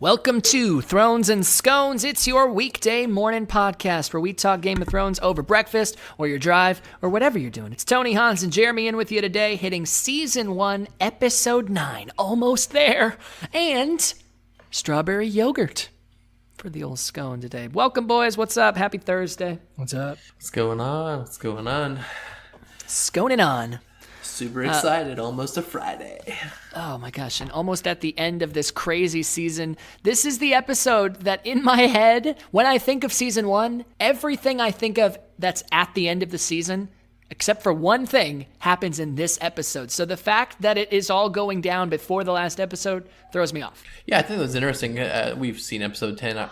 Welcome to Thrones and Scones. It's your weekday morning podcast where we talk Game of Thrones over breakfast or your drive or whatever you're doing. It's Tony, Hans, and Jeremy in with you today, hitting Season 1, Episode 9. Almost there. And strawberry yogurt for the old scone today. Welcome, boys. What's up? Happy Thursday. What's up? What's going on? What's going on? Sconing on. Super excited. Almost a Friday. Oh my gosh, and almost at the end of this crazy season. This is the episode that in my head, when I think of Season 1, everything I think of that's at the end of the season, except for one thing, happens in this episode. So the fact that it is all going down before the last episode throws me off. Yeah, I think it was interesting. We've seen episode 10.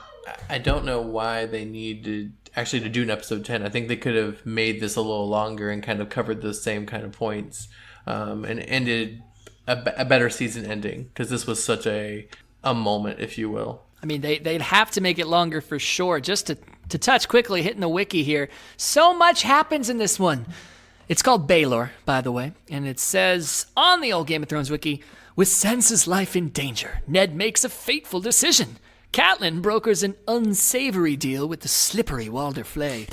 I don't know why they needed actually to do an episode 10. I think they could have made this a little longer and kind of covered the same kind of points and ended a better season ending, because this was such a moment, if you will. I mean, they'd have to make it longer for sure. Just to touch quickly, hitting the wiki here. So much happens in this one. It's called Baelor, by the way, and it says on the old Game of Thrones wiki, with Sansa's life in danger, Ned makes a fateful decision. Catelyn brokers an unsavory deal with the slippery Walder Frey.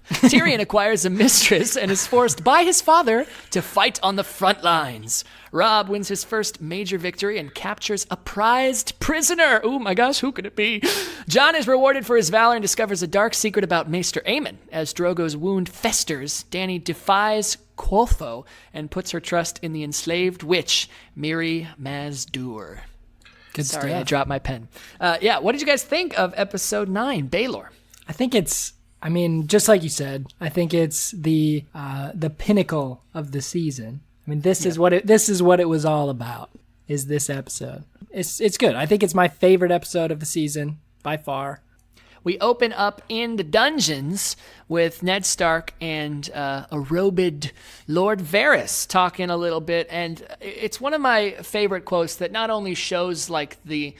Tyrion acquires a mistress and is forced by his father to fight on the front lines. Robb wins his first major victory and captures a prized prisoner. Oh my gosh, who could it be? Jon is rewarded for his valor and discovers a dark secret about Maester Aemon. As Drogo's wound festers, Dany defies Quotho and puts her trust in the enslaved witch, Miri Mazdur. Sorry, I dropped my pen. What did you guys think of Episode 9, Baelor? I think it's, just like you said, I think it's the pinnacle of the season. I mean, this is what it was all about, is this episode. It's good. I think it's my favorite episode of the season by far. We open up in the dungeons with Ned Stark and a robed Lord Varys talking a little bit, and it's one of my favorite quotes that not only shows like the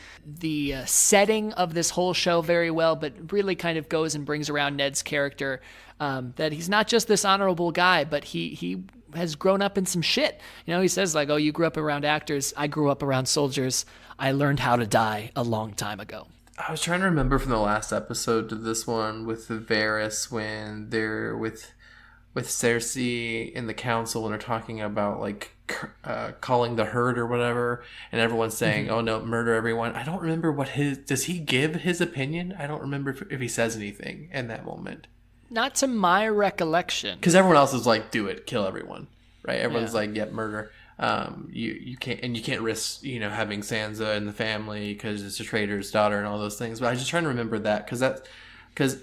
setting of this whole show very well, but really kind of goes and brings around Ned's character, that he's not just this honorable guy, but he has grown up in some shit. You know, he says like, oh, you grew up around actors, I grew up around soldiers, I learned how to die a long time ago. I was trying to remember from the last episode to this one with Varys when they're with Cersei in the council and they're talking about like calling the herd or whatever, and everyone's saying, "Oh no, murder everyone." I don't remember does he give his opinion? I don't remember if he says anything in that moment. Not to my recollection. Because everyone else is like, "Do it, kill everyone," right? Everyone's like, "Yep, murder." You can't risk having Sansa in the family because it's a traitor's daughter and all those things. But I just trying to remember that because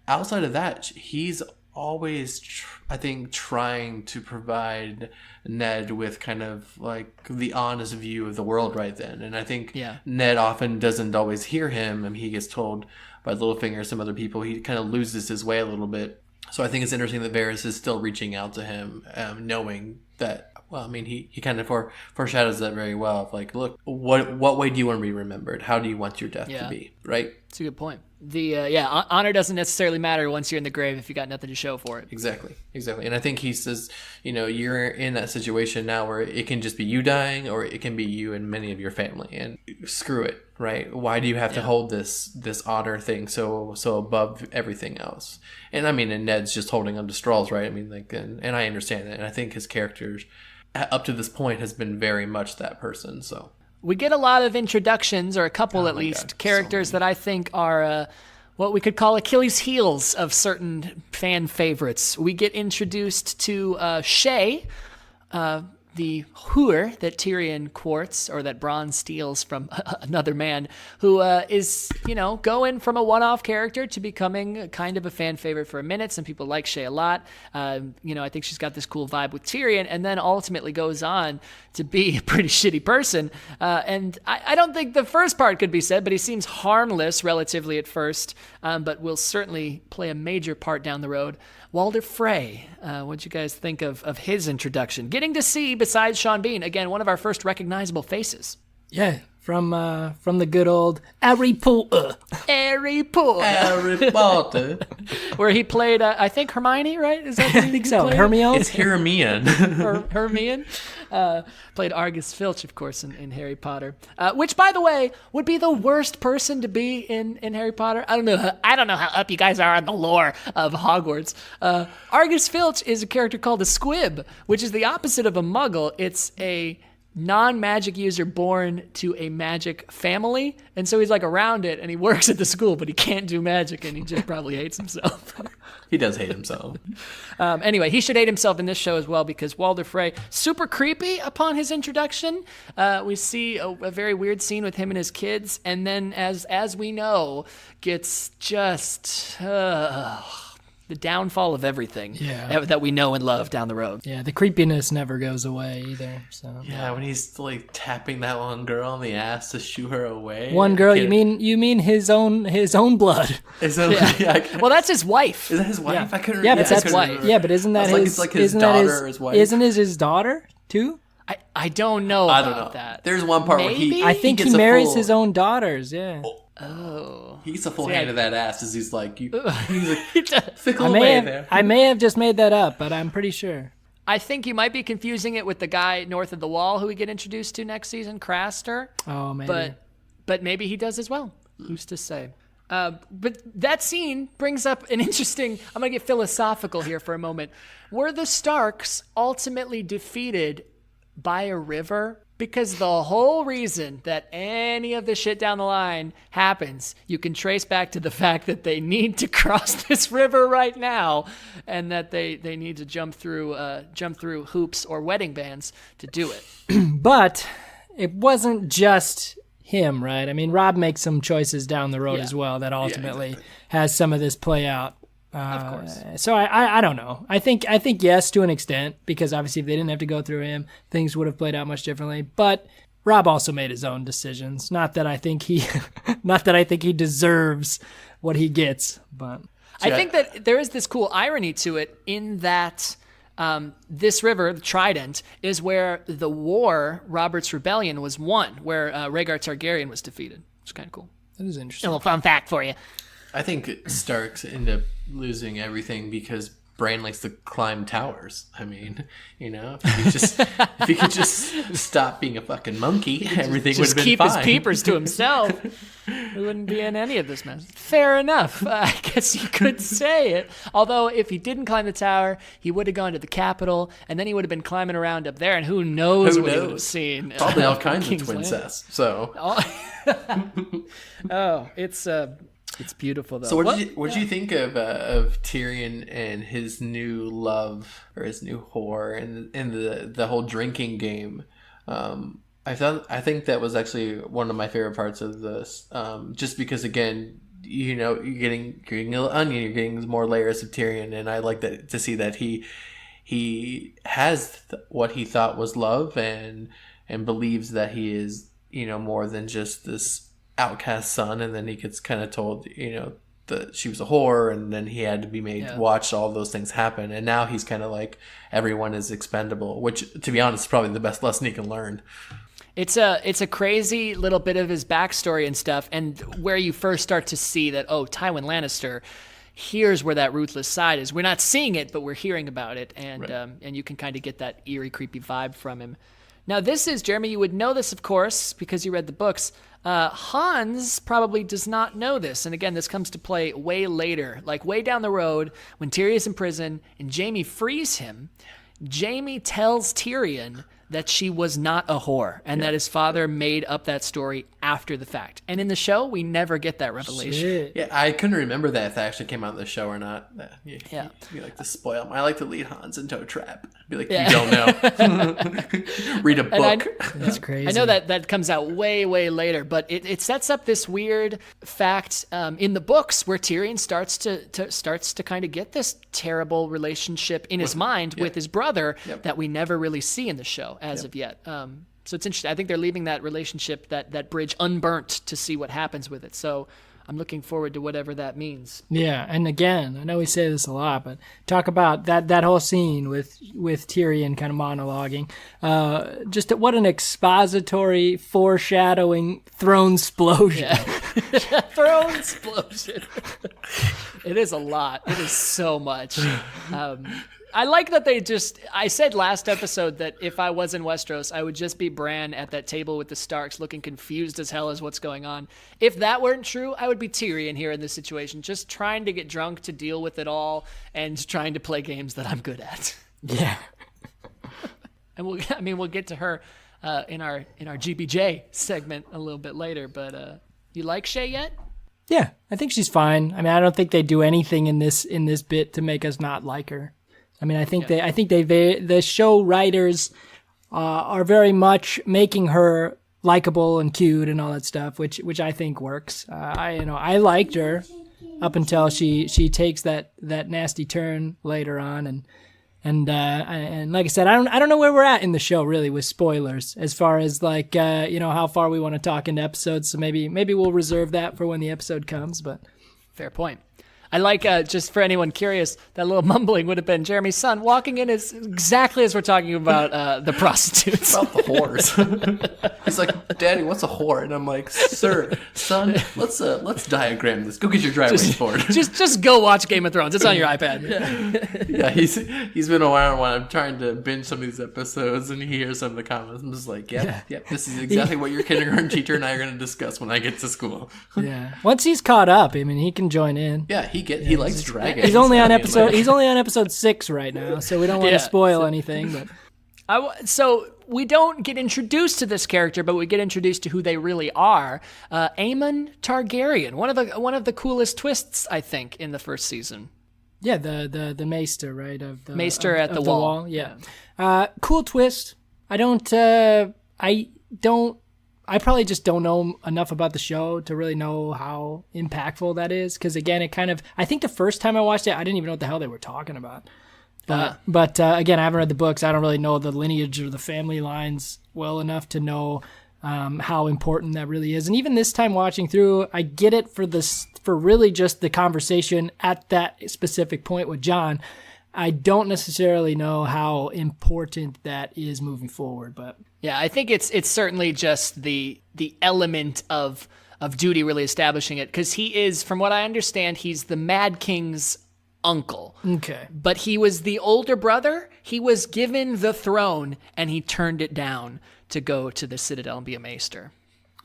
outside of that, he's always I think trying to provide Ned with kind of like the honest view of the world right then, and I think Ned often doesn't always hear him, and he gets told by Littlefinger, some other people, he kind of loses his way a little bit. So I think it's interesting that Varys is still reaching out to him, knowing that. Well, I mean, he kind of foreshadows that very well. Of like, look, what way do you want to be remembered? How do you want your death to be? Right? That's a good point. Honor doesn't necessarily matter once you're in the grave if you got nothing to show for it. Exactly. And I think he says, you're in that situation now where it can just be you dying, or it can be you and many of your family. And screw it, right? Why do you have to hold this honor thing so above everything else? And I mean, and Ned's just holding on to straws, right? I mean, like, and I understand that, and I think his characters up to this point has been very much that person. So we get a lot of introductions, or a couple at least, characters that I think are what we could call Achilles' heels of certain fan favorites. We get introduced to Shay, the whore that Tyrion courts, or that Bronn steals from another man, who is, going from a one-off character to becoming kind of a fan favorite for a minute. Some people like Shay a lot. I think she's got this cool vibe with Tyrion, and then ultimately goes on to be a pretty shitty person. And I don't think the first part could be said, but he seems harmless relatively at first, but will certainly play a major part down the road. Walder Frey, what'd you guys think of his introduction? Getting to see, besides Sean Bean, again, one of our first recognizable faces. Yeah, from the good old Harry Potter. Harry Potter. Harry Potter. Where he played, I think Hermione, right? Is that I think so. Hermione. It's Hermione. Hermione. Played Argus Filch, of course, in Harry Potter. Which, by the way, would be the worst person to be in Harry Potter. I don't know how up you guys are on the lore of Hogwarts. Argus Filch is a character called a squib, which is the opposite of a muggle. It's a non-magic user born to a magic family, and so he's like around it, and he works at the school, but he can't do magic, and he just probably hates himself. He does hate himself. Anyway, he should hate himself in this show as well, because Walder Frey, super creepy upon his introduction. We see a very weird scene with him and his kids, and then as we know, gets just the downfall of everything that we know and love down the road. Yeah, the creepiness never goes away either. So Yeah, when he's like tapping that one girl on the ass to shoo her away. One girl, you mean his own blood? Well, that's his wife. Is that his wife? Yeah. I couldn't. Yeah, but that's couldn't wife. remember. Yeah, but isn't that his? It's like his isn't daughter that or his wife? Isn't it his daughter too? I don't know I about don't know. that. There's one part Maybe? where I think he gets a marries full- his own daughters. Yeah. Oh. He gets a full hand of that ass as he's like, he's like, I fickle I away there. may have just made that up, but I'm pretty sure. think you might be confusing it with the guy north of the wall who we get introduced to next season, Craster. Oh, maybe. But maybe he does as well. Who's to say? But that scene brings up an interesting. I'm gonna get philosophical here for a moment. Were the Starks ultimately defeated by a river? Because the whole reason that any of the shit down the line happens, you can trace back to the fact that they need to cross this river right now, and that they need to jump through hoops or wedding bands to do it. But it wasn't just him, right? I mean, Rob makes some choices down the road as well that ultimately has some of this play out. Of course. So I don't know. I think yes to an extent, because obviously if they didn't have to go through him, things would have played out much differently. But Rob also made his own decisions. Not that I think he deserves what he gets, but I think that there is this cool irony to it in that this river, the Trident, is where the war, Robert's Rebellion, was won, where Rhaegar Targaryen was defeated. It's kind of cool. that is A interesting. little fun fact for you. I think Starks end up losing everything because Bran likes to climb towers. I mean, if he could just stop being a fucking monkey, everything would Just have been keep fine. his peepers to himself. We wouldn't be in any of this mess. Fair enough. I guess you could say it. Although, if he didn't climb the tower, he would have gone to the Capital, and then he would have been climbing around up there, and who knows what he would have seen. Probably all kinds King's of Landing. twincest. So, It's beautiful though. so what did you think of Tyrion and his new love or his new whore and the whole drinking game? I think that was actually one of my favorite parts of this. Just because again, you're getting an onion, you're getting more layers of Tyrion, and I like that to see that he has what he thought was love and believes that he is more than just this outcast son, and then he gets kind of told that she was a whore, and then he had to be made to watch all those things happen, and now he's kind of like everyone is expendable, which to be honest is probably the best lesson he can learn. It's a crazy little bit of his backstory and stuff, and where you first start to see that, Tywin Lannister, here's where that ruthless side is. We're not seeing it, but we're hearing about it, and and you can kind of get that eerie, creepy vibe from him. Now, this is, Jeremy, you would know this, of course, because you read the books. Hans probably does not know this. And again, this comes to play way later, like way down the road when Tyrion's in prison and Jaime frees him. Jaime tells Tyrion that she was not a whore and that his father made up that story after the fact. And in the show, we never get that revelation. Shit. Yeah, I couldn't remember that if that actually came out in the show or not. You like to spoil him. I like to lead Hans into a trap. Be like, you don't know. Read a book. That's crazy. I know that comes out way, way later, but it sets up this weird fact in the books where Tyrion starts to kind of get this terrible relationship in his mind with his brother that we never really see in the show as of yet. So it's interesting. I think they're leaving that relationship, that bridge unburnt to see what happens with it. So I'm looking forward to whatever that means. Yeah, and again, I know we say this a lot, but talk about that whole scene with Tyrion kind of monologuing. Just what an expository, foreshadowing Thronesplosion. Yeah. Thronesplosion. It is a lot. It is so much. I like that I said last episode that if I was in Westeros, I would just be Bran at that table with the Starks looking confused as hell as what's going on. If that weren't true, I would be Tyrion here in this situation, just trying to get drunk to deal with it all and trying to play games that I'm good at. Yeah. And we'll get to her in our GBJ segment a little bit later, but you like Shay yet? Yeah, I think she's fine. I mean, I don't think they do anything in this bit to make us not like her. I mean, I think the show writers are very much making her likable and cute and all that stuff, which I think works. I liked her up until she takes that nasty turn later on, and like I said, I don't know where we're at in the show really with spoilers as far as like how far we want to talk into episodes. So maybe we'll reserve that for when the episode comes. But fair point. I like, just for anyone curious, that little mumbling would have been Jeremy's son walking in exactly as we're talking about the prostitutes. About the whores. He's like, Daddy, what's a whore? And I'm like, Sir, son, let's diagram this. Go get your dry erase board. just go watch Game of Thrones. It's on your iPad. Yeah, he's been a while when I'm trying to binge some of these episodes and he hears some of the comments. I'm just like, yep, this is exactly what your kindergarten teacher and I are going to discuss when I get to school. Yeah. Once he's caught up, I mean, he can join in. Yeah, he likes dragons. He's only on episode 6 right now, so we don't want to spoil anything. But so we don't get introduced to this character, but we get introduced to who they really are. Aemon Targaryen, one of the coolest twists, I think, in the first season. Yeah, the maester, right? Of the maester at the wall. Yeah. Cool twist. I probably just don't know enough about the show to really know how impactful that is. Because again, I think the first time I watched it, I didn't even know what the hell they were talking about. But again, I haven't read the books. I don't really know the lineage or the family lines well enough to know how important that really is. And even this time watching through, I get it for really just the conversation at that specific point with Jon. I don't necessarily know how important that is moving forward, but yeah, I think it's certainly just the element of duty really establishing it, because he is, from what I understand, he's the Mad King's uncle. Okay. But he was the older brother. He was given the throne and he turned it down to go to the Citadel and be a maester.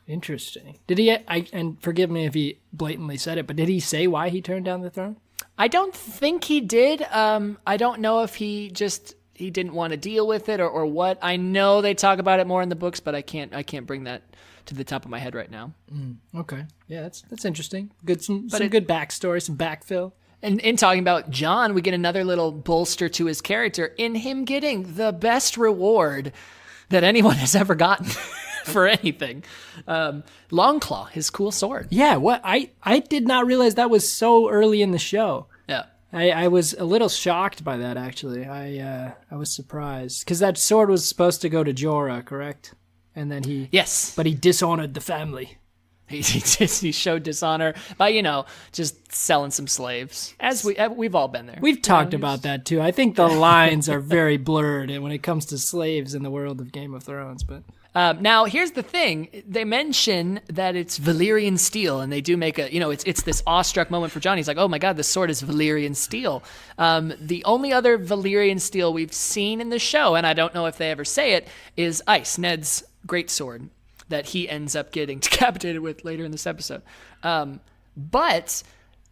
Interesting. Did he, and forgive me if he blatantly said it, but did he say why he turned down the throne? I don't think he did. I don't know if he didn't want to deal with it or what. I know they talk about it more in the books, but I can't bring that to the top of my head right now. Okay. Yeah, that's interesting. Some good backstory, some backfill. And in talking about Jon, we get another little bolster to his character in him getting the best reward that anyone has ever gotten for anything. Longclaw, his cool sword. Yeah, what I did not realize that was so early in the show. Yeah. I was a little shocked by that, actually. I was surprised. Because that sword was supposed to go to Jorah, correct? And then Yes. But he dishonored the family. He showed dishonor by, just selling some slaves. As we've all been there. We've talked about that, too. I think the lines are very blurred when it comes to slaves in the world of Game of Thrones, but... Now, here's the thing. They mention that it's Valyrian steel, and they do make it's this awestruck moment for Jon. He's like, oh my God, this sword is Valyrian steel. The only other Valyrian steel we've seen in the show, and I don't know if they ever say it, is Ice, Ned's greatsword that he ends up getting decapitated with later in this episode. But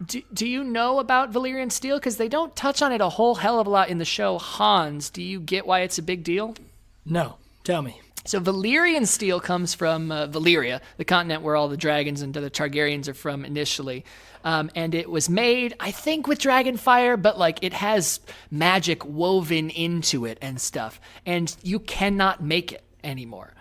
do you know about Valyrian steel? Because they don't touch on it a whole hell of a lot in the show. Hans, do you get why it's a big deal? No. Tell me. So Valyrian steel comes from Valyria, the continent where all the dragons and the Targaryens are from initially. And it was made, I think, with dragon fire, but it has magic woven into it and stuff. And you cannot make it anymore.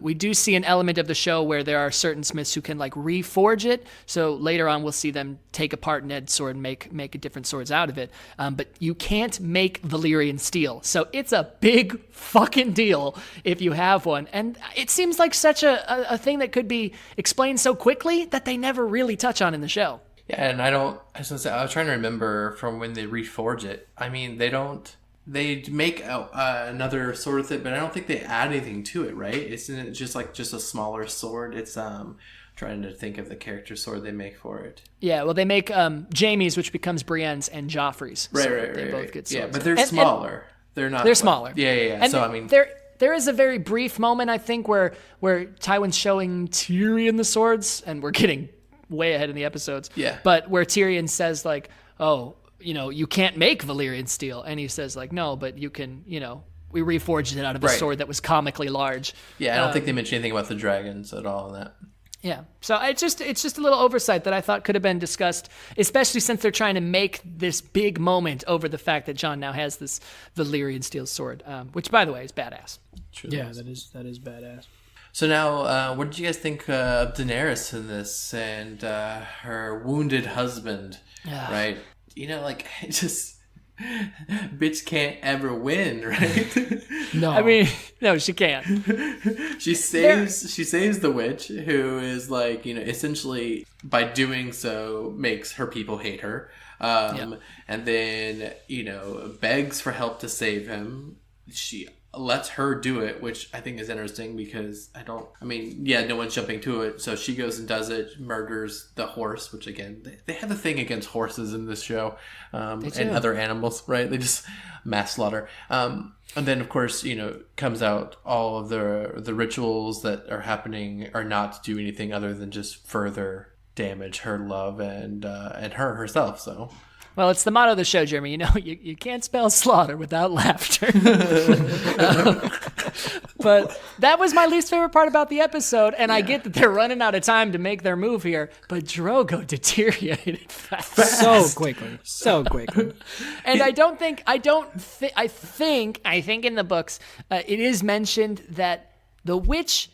We do see an element of the show where there are certain smiths who can like reforge it. So later on, we'll see them take apart Ned's sword and make different swords out of it. But you can't make Valyrian steel. So it's a big fucking deal if you have one. And it seems like such a thing that could be explained so quickly that they never really touch on in the show. Yeah, and I was trying to remember from when they reforge it. I mean, they make another sword with it, but I don't think they add anything to it, right? Isn't it just a smaller sword? It's trying to think of the character sword they make for it. Yeah, well, they make Jaime's, which becomes Brienne's, and Joffrey's. Right. They both get swords. Yeah, but they're smaller. They're not. They're smaller. Yeah. And so I mean, there is a very brief moment, I think, where Tywin's showing Tyrion the swords, and we're getting way ahead in the episodes. Yeah. But where Tyrion says like, "Oh, you can't make Valyrian steel," and he says like, "No, but you can. We reforged it out of a sword that was comically large." Yeah, I don't think they mentioned anything about the dragons at all in that. Yeah, so it's just a little oversight that I thought could have been discussed, especially since they're trying to make this big moment over the fact that Jon now has this Valyrian steel sword, which, by the way, is badass. Yeah, that is badass. So now, what did you guys think of Daenerys in this and her wounded husband? Right? Just bitch can't ever win, right? No, I mean, no, she can't. She saves the witch, who is essentially by doing so makes her people hate her, and then begs for help to save him. She lets her do it, which I think is interesting because no one's jumping to it, so she goes and does it, murders the horse, which again, they have a thing against horses in this show, and other animals, right? They just mass slaughter. And then of course, comes out all of the rituals that are happening are not to do anything other than just further damage her love and her herself, so... Well, it's the motto of the show, Jeremy. You can't spell slaughter without laughter. But that was my least favorite part about the episode, and I get that they're running out of time to make their move here, but Drogo deteriorated fast. So quickly. And I think in the books, it is mentioned that the witch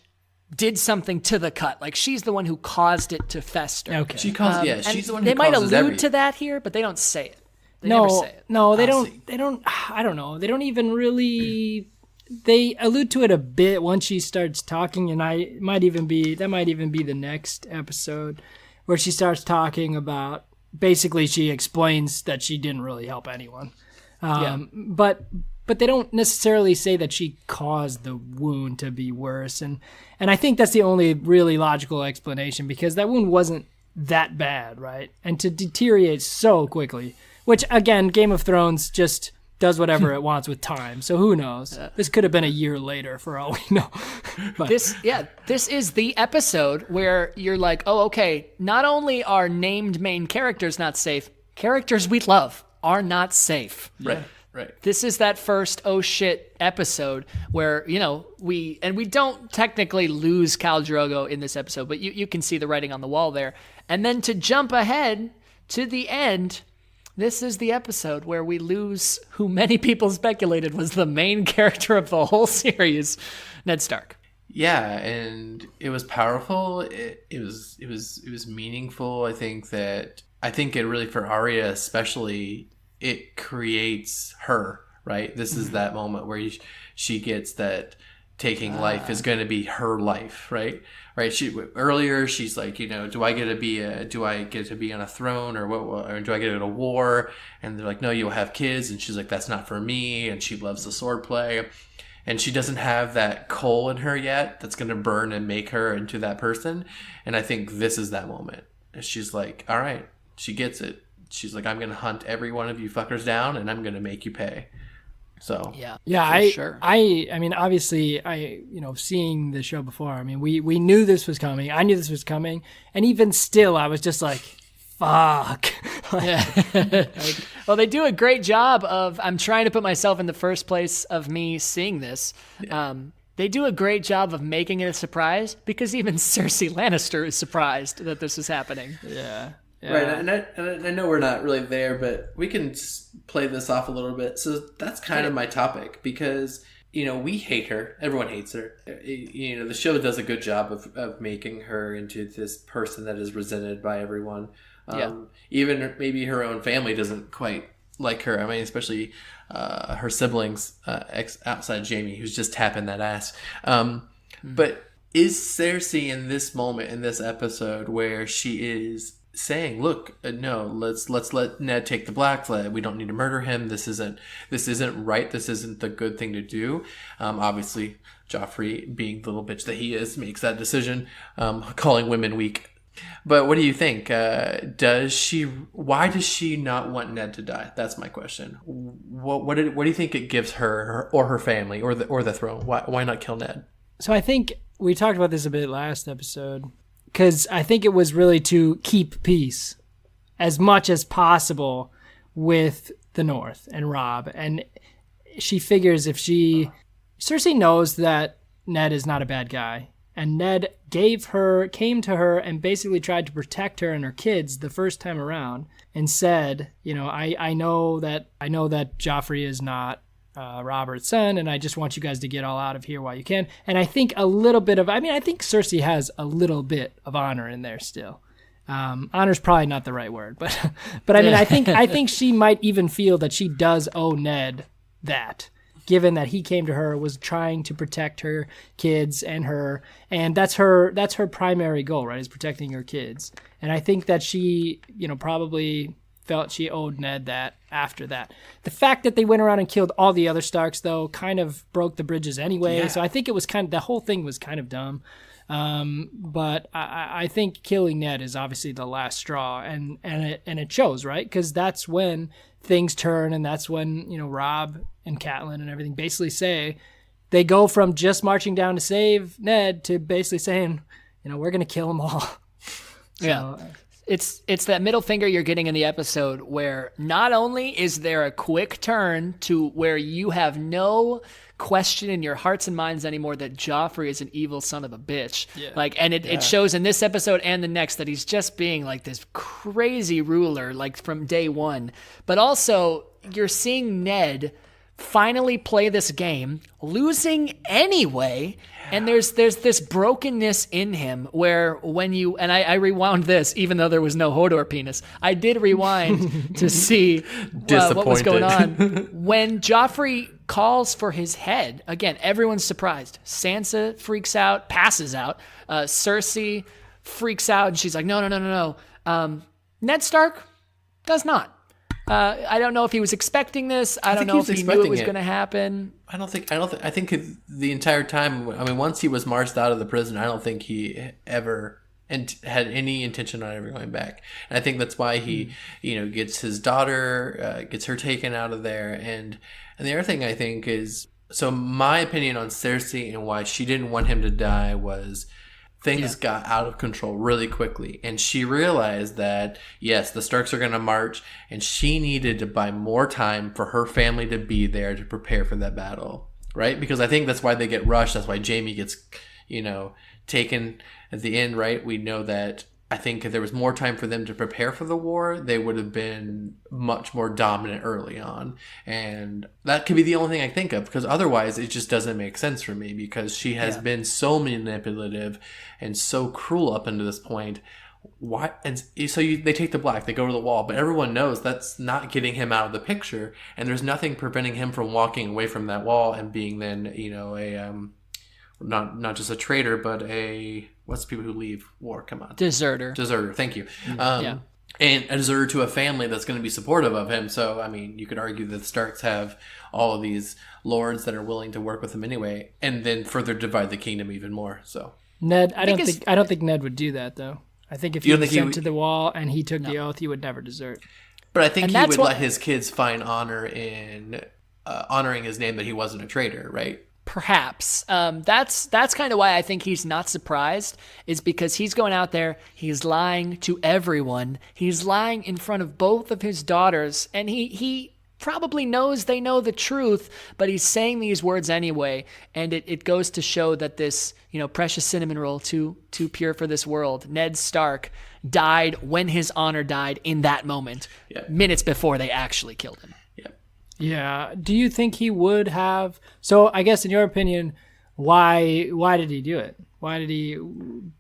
did something to the cut. Like, she's the one who caused it to fester. Okay. She's the one who causes They might allude everything. to that here, but they don't say it. They never say it. No, they don't. I don't know. They don't even really. They allude to it a bit once she starts talking, and that might even be the next episode where she starts talking about. Basically, she explains that she didn't really help anyone. But they don't necessarily say that she caused the wound to be worse. And I think that's the only really logical explanation, because that wound wasn't that bad, right? And to deteriorate so quickly, which, again, Game of Thrones just does whatever it wants with time. So who knows? This could have been a year later for all we know. But This is the episode where you're like, oh, okay, not only are named main characters not safe, characters we love are not safe. Right. Right. This is that first oh shit episode where, we don't technically lose Khal Drogo in this episode, but you can see the writing on the wall there. And then to jump ahead to the end, this is the episode where we lose who many people speculated was the main character of the whole series, Ned Stark. Yeah, and it was powerful. It was meaningful. I think it really, for Arya especially, it creates her, right? This is that moment where she gets that taking life is going to be her life, right? Right. She's like, do I get to be on a throne, or what, or do I get to go to war? And they're like, no, you'll have kids. And she's like, that's not for me. And she loves the sword play, and she doesn't have that coal in her yet that's going to burn and make her into that person. And I think this is that moment. And she's like, all right, she gets it. She's like, I'm going to hunt every one of you fuckers down, and I'm going to make you pay. So sure. I mean, obviously, seeing the show before, I mean, we knew this was coming. I knew this was coming, and even still, I was just like, fuck. Well, they do a great job of. I'm trying to put myself in the first place of me seeing this. Yeah. They do a great job of making it a surprise, because even Cersei Lannister is surprised that this is happening. Yeah. Right, and I know we're not really there, but we can just play this off a little bit. So that's kind of my topic, because we hate her. Everyone hates her. The show does a good job of making her into this person that is resented by everyone. Even maybe her own family doesn't quite like her. I mean, especially her siblings outside Jamie, who's just tapping that ass. But is Cersei in this moment, in this episode, where she is saying, look, no, let's let Ned take the black flag. We don't need to murder him. This isn't right. This isn't the good thing to do. Obviously, Joffrey, being the little bitch that he is, makes that decision, calling women weak. But what do you think? Why does she not want Ned to die? That's my question. What do you think it gives her or her family or the throne? Why not kill Ned? So I think we talked about this a bit last episode, because I think it was really to keep peace as much as possible with the North and Robb. And she figures Cersei knows that Ned is not a bad guy. And Ned came to her and basically tried to protect her and her kids the first time around and said, I know that Joffrey is not Robert's son, and I just want you guys to get all out of here while you can. And I think I think Cersei has a little bit of honor in there still. Honor's probably not the right word, but I mean, I think she might even feel that she does owe Ned that, given that he came to her, was trying to protect her kids and her, and that's her primary goal, right? Is protecting her kids. And I think that she, probably felt she owed Ned that after that. The fact that they went around and killed all the other Starks, though, kind of broke the bridges anyway. Yeah. So I think it was the whole thing was kind of dumb. But I think killing Ned is obviously the last straw, and it shows, right? Because that's when things turn, and that's when Robb and Catelyn and everything basically say, they go from just marching down to save Ned to basically saying, we're gonna kill them all. Yeah. It's that middle finger you're getting in the episode where not only is there a quick turn to where you have no question in your hearts and minds anymore that Joffrey is an evil son of a bitch. Yeah. It shows in this episode and the next that he's just being like this crazy ruler, like from day one. But also you're seeing Ned finally play this game, losing anyway. And there's this brokenness in him where when I rewound this, even though there was no Hodor penis, I did rewind to see what was going on. When Joffrey calls for his head, again, everyone's surprised. Sansa freaks out, passes out. Cersei freaks out, and she's like, no. Ned Stark does not. I don't know if he was expecting this. I don't know if he knew it was going to happen. I think the entire time, I mean, once he was marched out of the prison, I don't think he ever had any intention on ever going back. And I think that's why he, gets his daughter, gets her taken out of there. And the other thing I think is, so my opinion on Cersei and why she didn't want him to die was things got out of control really quickly. And she realized that, yes, the Starks are going to march, and she needed to buy more time for her family to be there to prepare for that battle, right? Because I think that's why they get rushed. That's why Jamie gets, taken at the end, right? We know that I think if there was more time for them to prepare for the war, they would have been much more dominant early on. And that could be the only thing I think of, because otherwise it just doesn't make sense for me, because she has been so manipulative and so cruel up until this point. Why? And so they take the black, they go to the wall, but everyone knows that's not getting him out of the picture, and there's nothing preventing him from walking away from that wall and being then, not just a traitor, but what's the people who leave war? Come on. Deserter. Thank you. And a deserter to a family that's going to be supportive of him. So, I mean, you could argue that the Starks have all of these lords that are willing to work with him anyway, and then further divide the kingdom even more. So, Ned, I don't think Ned would do that, though. I think if he was sent to the wall and he took the oath, he would never desert. But I think he would let his kids find honor in honoring his name, that he wasn't a traitor, right? Perhaps. That's kind of why I think he's not surprised, is because he's going out there, he's lying to everyone. He's lying in front of both of his daughters, and he probably knows they know the truth, but he's saying these words anyway. And it goes to show that this, precious cinnamon roll, too pure for this world, Ned Stark, died when his honor died in that moment, minutes before they actually killed him. Yeah. Do you think he would have? So I guess in your opinion, why did he do it? Why did he?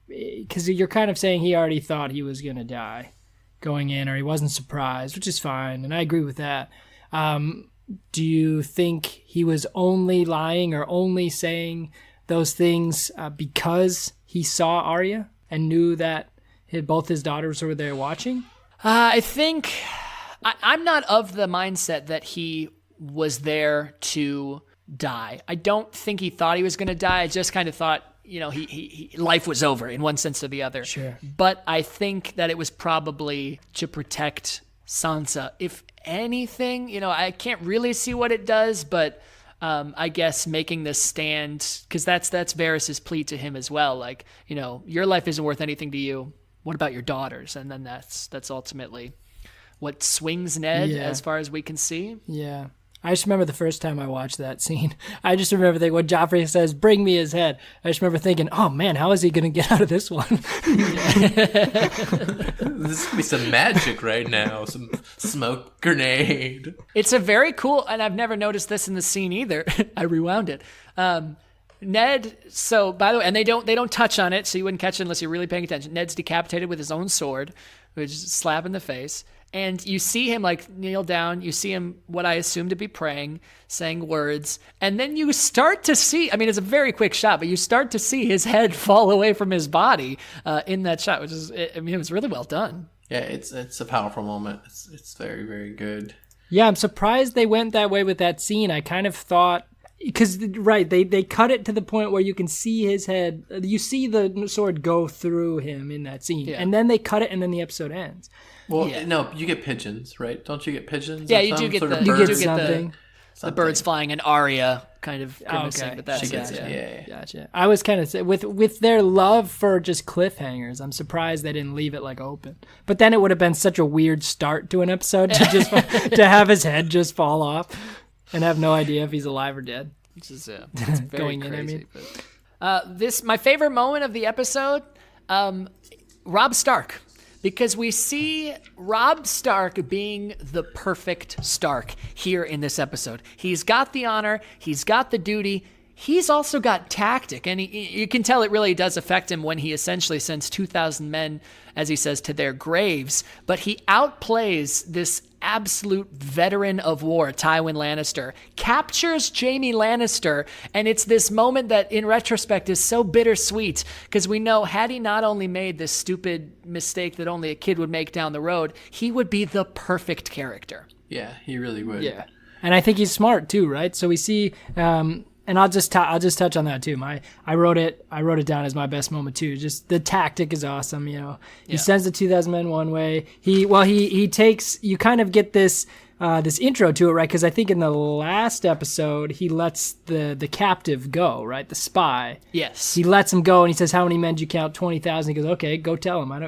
Because you're kind of saying he already thought he was gonna die going in, or he wasn't surprised, which is fine, and I agree with that. Do you think he was only lying or only saying those things because he saw Arya and knew that both his daughters were there watching? I think I'm not of the mindset that he was there to die. I don't think he thought he was going to die. I just kind of thought, he life was over in one sense or the other. Sure. But I think that it was probably to protect Sansa. If anything, I can't really see what it does, but I guess making this stand, because that's Varys' plea to him as well. Like, your life isn't worth anything to you. What about your daughters? And then that's ultimately what swings Ned, as far as we can see. Yeah. I just remember the first time I watched that scene. I just remember thinking when Joffrey says, "Bring me his head." I just remember thinking, "Oh man, how is he going to get out of this one?" This could be some magic right now. Some smoke grenade. It's a very cool, and I've never noticed this in the scene either. I rewound it. Ned, so by the way, and they don't touch on it, so you wouldn't catch it unless you're really paying attention. Ned's decapitated with his own sword, which is a slap in the face. And you see him like kneel down. You see him, what I assume to be praying, saying words. And then you start to see, it's a very quick shot, but you start to see his head fall away from his body in that shot, which is, it was really well done. Yeah, it's a powerful moment. It's very, very good. Yeah, I'm surprised they went that way with that scene. I kind of thought, because, right, they cut it to the point where you can see his head. You see the sword go through him in that scene. Yeah. And then they cut it and then the episode ends. Well, no, you get pigeons, right? Don't you get pigeons? Yeah, or you do some get sort of the- You bird? get something. The birds flying and Arya kind of grimacing, okay. but that's She gets it. it. Yeah. Gotcha. I was kind of with their love for just cliffhangers. I'm surprised they didn't leave it like open. But then it would have been such a weird start to an episode to just to have his head just fall off and have no idea if he's alive or dead. Which is it's very Going in, crazy. But, my favorite moment of the episode, Robb Stark. Because we see Robb Stark being the perfect Stark here in this episode. He's got the honor, he's got the duty, he's also got tactic, and you can tell it really does affect him when he essentially sends 2,000 men, as he says, to their graves. But he outplays this absolute veteran of war, Tywin Lannister, captures Jaime Lannister, and it's this moment that in retrospect is so bittersweet, because we know had he not only made this stupid mistake that only a kid would make down the road, he would be the perfect character. Yeah, he really would. Yeah. And I think he's smart too, right? So we see and I'll just touch on that too. I wrote it down as my best moment too. Just the tactic is awesome. He sends the 2,000 men one way. He takes, you kind of get this intro to it, right? Because I think in the last episode he lets the captive go, right? The spy. Yes. He lets him go and he says, "How many men did you count?" 20,000. He goes, "Okay, go tell him. I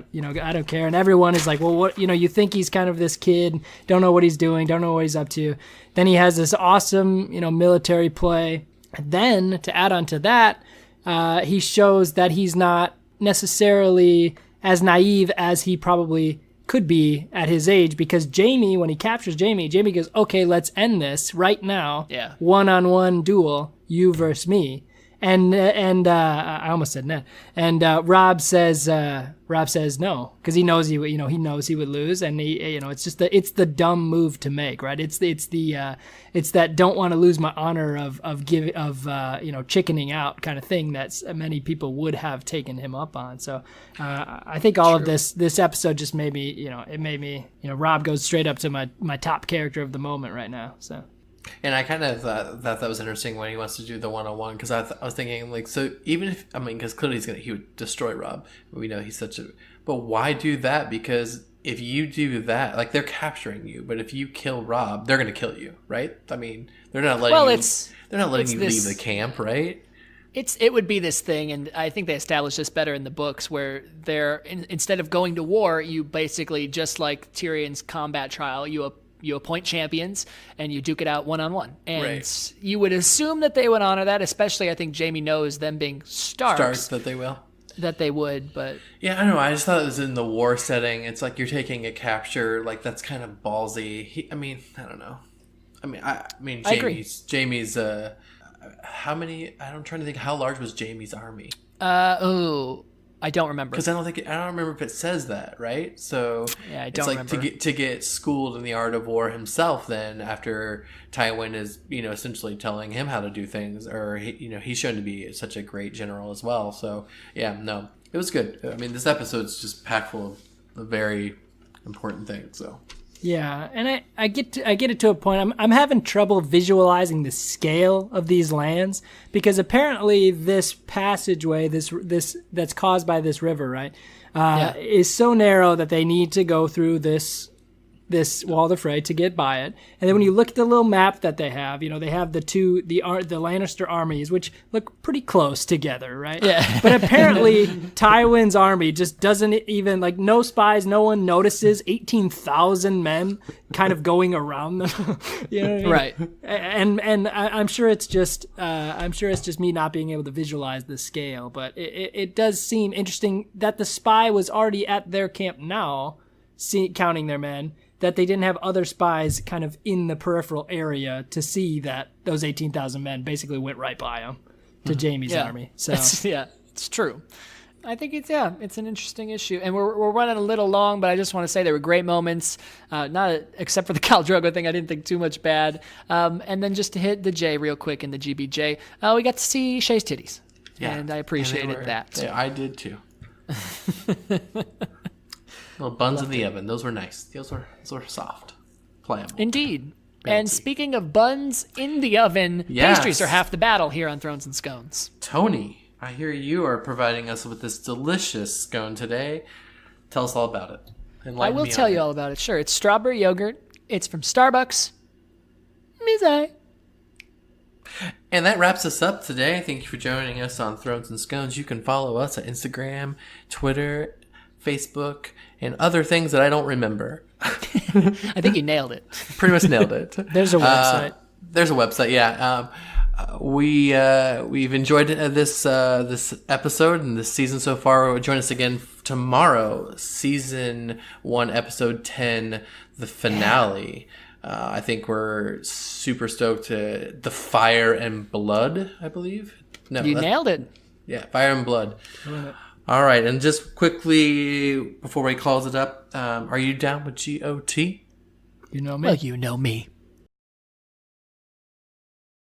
don't care." And everyone is like, "Well, what? You think he's kind of this kid, don't know what he's doing, don't know what he's up to." Then he has this awesome, military play. And then, to add on to that, he shows that he's not necessarily as naive as he probably could be at his age, because Jaime, when he captures Jaime goes, "Okay, let's end this right now. Yeah. One-on-one duel, you versus me." And I almost said Ned. And Rob says no, because he knows he would lose, and it's the dumb move to make, right? It's that don't want to lose my honor of chickening out kind of thing that many people would have taken him up on. So I think all of this episode just made me Rob goes straight up to my top character of the moment right now. So. And I kind of thought that was interesting when he wants to do the one-on-one, because I was thinking, like, so even if, because clearly he would destroy Rob. We know he's but why do that? Because if you do that, like, they're capturing you, but if you kill Rob, they're going to kill you, right? They're not letting you leave the camp, right? It would be this thing, and I think they established this better in the books, where instead of going to war, you basically, just like Tyrion's combat trial, you appoint champions and you duke it out one-on-one. And You would assume that they would honor that, especially I think Jaime knows, them being Starks, that they will. That they would, but... Yeah, I don't know. I just thought it was in the war setting. It's like you're taking a capture. Like, that's kind of ballsy. I don't know. I mean, I agree. Jamie's. How many? I'm trying to think. How large was Jamie's army? I don't remember. Because I don't remember if it says that, right? So Yeah, I it's don't like remember. to get schooled in the art of war himself. Then after Tywin is essentially telling him how to do things, or he's shown to be such a great general as well. So yeah, no, it was good. I mean, this episode's just packed full of very important things. So. Yeah, and I get it to a point. I'm having trouble visualizing the scale of these lands because apparently this passageway, this that's caused by this river, right, is so narrow that they need to go through this wall of Frey to get by it. And then when you look at the little map that they have, they have the Lannister armies, which look pretty close together, right? Yeah. But apparently Tywin's army just doesn't even, no spies, no one notices 18,000 men kind of going around them. You know what I mean? Right. And I'm sure it's just me not being able to visualize the scale, but it does seem interesting that the spy was already at their camp now, counting their men, that they didn't have other spies kind of in the peripheral area to see that those 18,000 men basically went right by them to Jaime's army. So it's true. I think it's an interesting issue, and we're running a little long, but I just want to say there were great moments. Except for the Khal Drogo thing, I didn't think too much bad. And then just to hit the J real quick in the GBJ, we got to see Shay's titties, and I appreciated that. Yeah, I did too. Little buns in the oven. Those were nice. Those were soft, pliable. Indeed. And speaking of buns in the oven, pastries are half the battle here on Thrones and Scones. Tony, I hear you are providing us with this delicious scone today. Tell us all about it. I will tell you all about it. Sure. It's strawberry yogurt. It's from Starbucks. Mise. And that wraps us up today. Thank you for joining us on Thrones and Scones. You can follow us on Instagram, Twitter, Facebook, and other things that I don't remember. I think you nailed it. Pretty much nailed it. There's a website. There's a website, yeah. We've enjoyed this episode and this season so far. Join us again tomorrow, season 1, episode 10, the finale. I think we're super stoked to the Fire and Blood, I believe. No, you nailed it. Yeah, Fire and Blood. All right, and just quickly before we close it up, are you down with GOT? You know me. Well, you know me.